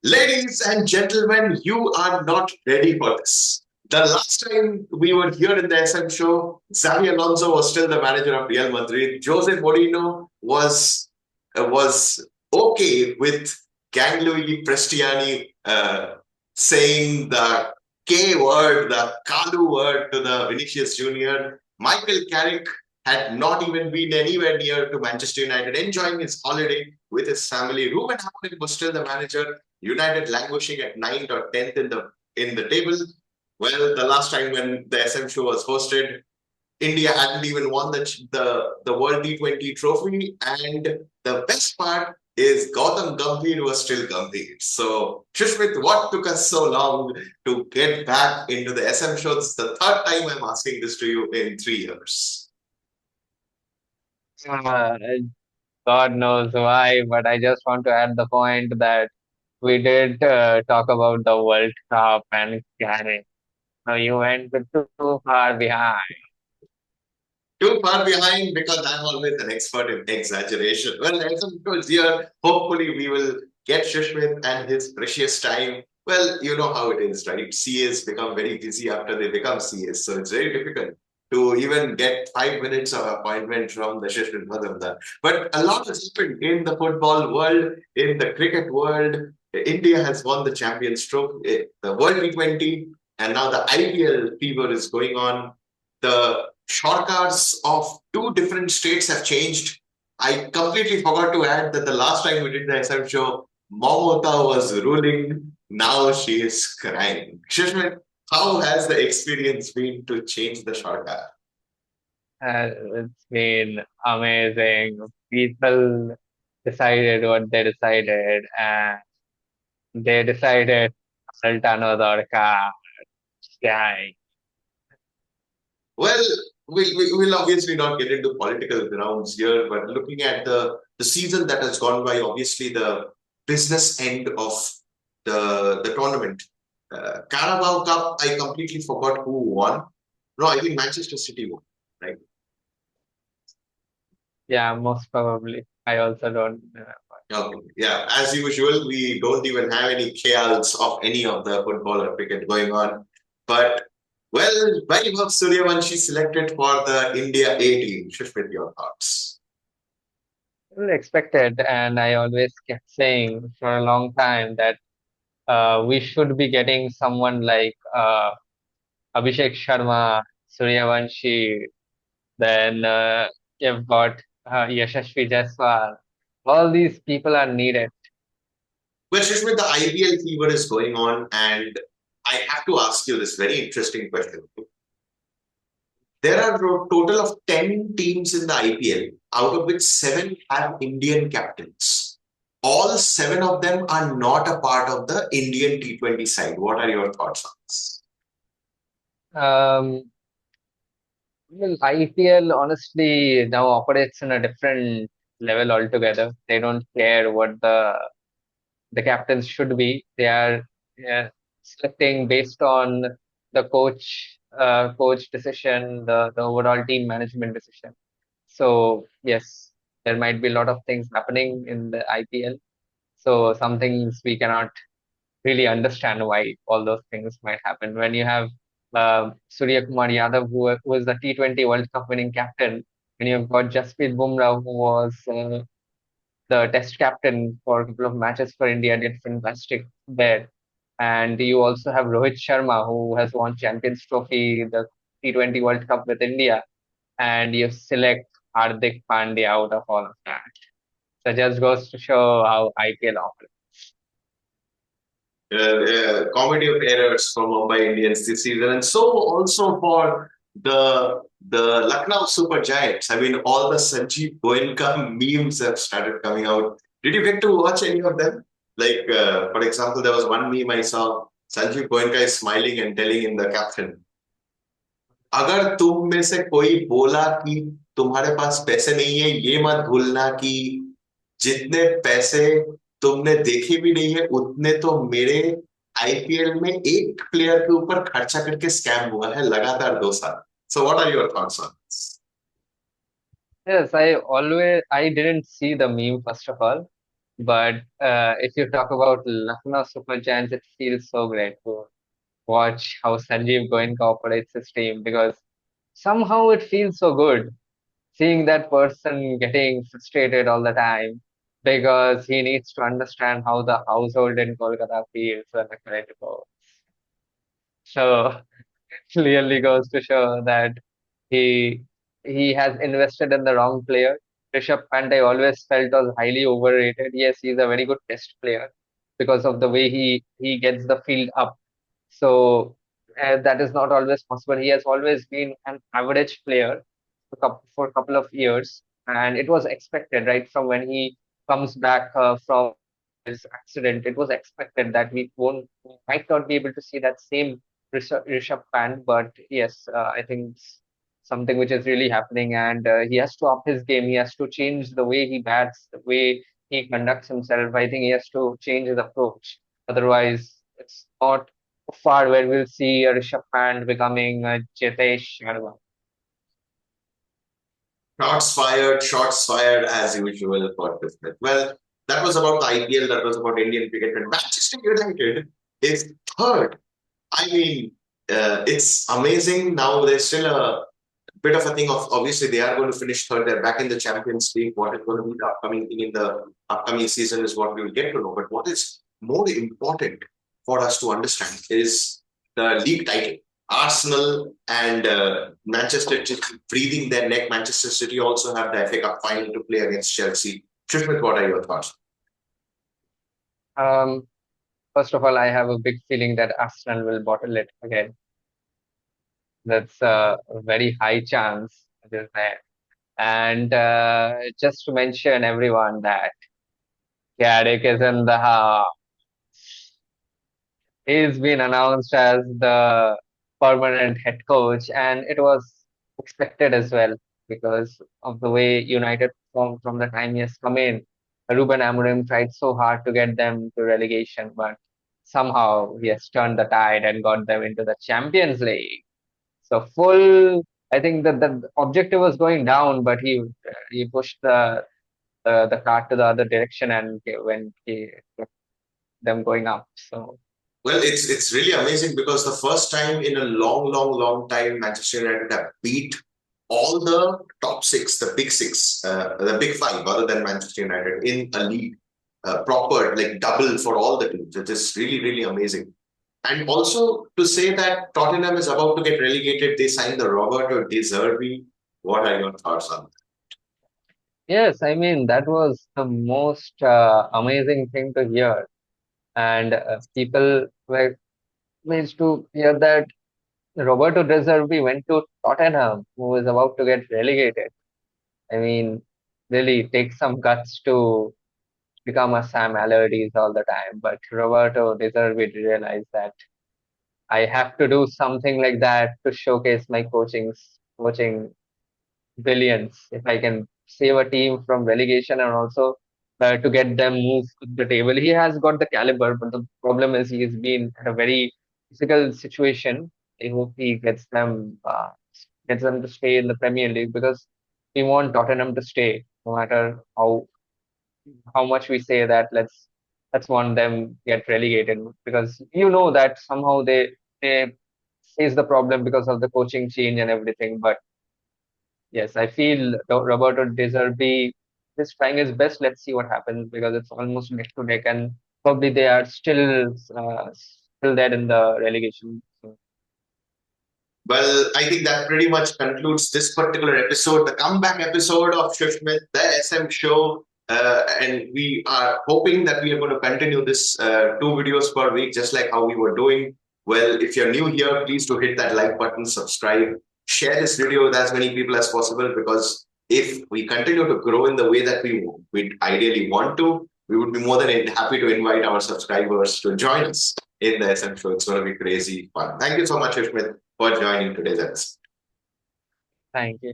Ladies and gentlemen, you are not ready for this. The last time we were here in the SM show, Xavi Alonso was still the manager of Real Madrid. Jose Mourinho was okay with Ganglui Prestiani saying the K word, the Kalu word to the Vinicius Junior. Michael Carrick had not even been anywhere near to Manchester United, enjoying his holiday with his family. Ruben Amorim was still the manager. United languishing at ninth or 10th in the table. Well, the last time when the SM show was hosted, India hadn't even won the World T20 trophy. And the best part is Gautam Gambhir was still Gambhir. So, Shushmit, what took us so long to get back into the SM show? This is the third time I'm asking this to you in 3 years. Uh, God knows why, but I just want to add the point that we did talk about the World Cup and Gary. No, you went too far behind. Too far behind because I'm always an expert in exaggeration. Well, as I'm told here, hopefully we will get Shushmit and his precious time. Well, you know how it is, right? CAs become very busy after they become CAs, so it's very difficult to even get 5 minutes of appointment from the Shushmit Majumder. But a lot has happened in the football world, in the cricket world. India has won the Champions Trophy, the World T20, and now the IPL fever is going on. The shortcuts of two different states have changed. I completely forgot to add that the last time we did the SM show, Momota was ruling. Now she is crying. Shishmit, how has the experience been to change the shortcut? It's been amazing. People decided what they decided, and they decided Altano Dorka guy. Well, we'll obviously not get into political grounds here, but looking at the season that has gone by, obviously the business end of the tournament. Carabao Cup, I completely forgot who won. No, I think Manchester City won, right? Yeah, most probably. I also don't. Okay. Yeah, as usual, we don't even have any chaos of any of the football or cricket going on. But well, Vaibhav Suryavanshi selected for the India A team. Shishmit, your thoughts? Expected, and I always kept saying for a long time that we should be getting someone like Abhishek Sharma, Suryavanshi, then you've got Yashasvi Jaiswal. All these people are needed. Well, Shishmit, the IPL fever is going on, and I have to ask you this very interesting question. There are a total of 10 teams in the IPL, out of which seven have Indian captains. All seven of them are not a part of the Indian T20 side. What are your thoughts on this? Um, well, IPL honestly now operates in a different level altogether. They don't care what the captains should be. They are selecting based on the coach decision, the overall team management decision. So yes, there might be a lot of things happening in the IPL. So some things we cannot really understand why all those things might happen. When you have Surya Kumar Yadav, who was the T20 World Cup winning captain, and you've got Jasprit Bumrah, who was the test captain for a couple of matches for India, did fantastic there. And you also have Rohit Sharma, who has won Champions Trophy, the T20 World Cup with India, and you select Hardik Pandya out of all of that. So just goes to show how IPL operates. Comedy of errors from Mumbai Indians this season, and so also for the Lucknow Super Giants. I mean, all the Sanjeev Goenka memes have started coming out. Did you get to watch any of them? Like, for example, there was one meme I saw. Sanjeev Goenka is smiling and telling in the caption, अगर तुम में से कोई बोला कि तुम्हारे पास पैसे नहीं है ये मत भूलना कि जितने पैसे तुमने देखे भी नहीं है उतने तो मेरे आईपीएल में एक प्लेयर के ऊपर खर्चा करके स्कैम हुआ है लगातार 2 साल so what are your thoughts on this Yes, I didn't see the meme first of all. But if you talk about Lucknow Super Giants, it feels so great to watch how Sanjeev Goenka operates his team because somehow it feels so good seeing that person getting frustrated all the time because he needs to understand how the household in Kolkata feels when a client goes. So clearly goes to show that he he has invested in the wrong player. Rishabh Pant I always felt was highly overrated. Yes, he's a very good test player because of the way he gets the field up. So that is not always possible. He has always been an average player for a couple of years, and it was expected right from when he comes back from his accident. It was expected that we might not be able to see that same Rishabh Pant, but yes, I think it's something which is really happening, and he has to up his game. He has to change the way he bats, the way he conducts himself. I think he has to change his approach. Otherwise, it's not far where we'll see a Rishabh Pant becoming a Jitesh Sharma. Shots fired as usual for Smith. Well, that was about the IPL, that was about Indian cricket. And Manchester United is third. I mean, it's amazing. Now there's still a bit of a thing of obviously they are going to finish third. They're back in the Champions League. What is going to be the upcoming thing in the upcoming season is what we will get to know. But what is more important for us to understand is the league title. Arsenal and Manchester City breathing their neck. Manchester City also have the FA Cup final to play against Chelsea. Shushmit, what are your thoughts? Um, First of all, I have a big feeling that Arsenal will bottle it again. That's a very high chance it is there. And just to mention everyone that Carrick is in the house. He's been announced as the permanent head coach, and it was expected as well because of the way United performed from the time he has come in. Ruben Amorim tried so hard to get them to relegation, but somehow he has turned the tide and got them into the Champions League. So full, I think that the objective was going down, but he pushed the cart to the other direction and when he them going up. So. Well, it's really amazing because the first time in a long time, Manchester United have beat all the top six, the big six, the big five, other than Manchester United, in a league, proper like double for all the teams. It is really amazing. And also to say that Tottenham is about to get relegated, they signed the Roberto De Zerbi. What are your thoughts on Yes, I mean, that was the most amazing thing to hear. And people were amazed to hear that Roberto De Zerbi went to Tottenham, who was about to get relegated. I mean, really, it takes some guts to become a Sam Allardyce all the time. But Roberto De Zerbi realized that I have to do something like that to showcase my coaching billions if I can save a team from relegation and also to get them moved to the table. He has got the caliber, but the problem is he has been at a very difficult situation. I hope he gets them to stay in the Premier League because we want Tottenham to stay, no matter how much we say that let's want them get relegated because you know that somehow they face the problem because of the coaching change and everything, but yes, I feel Roberto De Zerbi is trying his best. Let's see what happens because it's almost neck to neck, and probably they are still there in the relegation. So, Well, I think that pretty much concludes this particular episode, the comeback episode of Shushmit, the SM show. And we are hoping that we are going to continue this two videos per week, just like how we were doing. Well, if you're new here, please do hit that like button, subscribe, share this video with as many people as possible. Because if we continue to grow in the way that we ideally want to, we would be more than happy to invite our subscribers to join us in the SM show. It's going to be crazy fun. Thank you so much, Shushmit, for joining today's episode. thank you.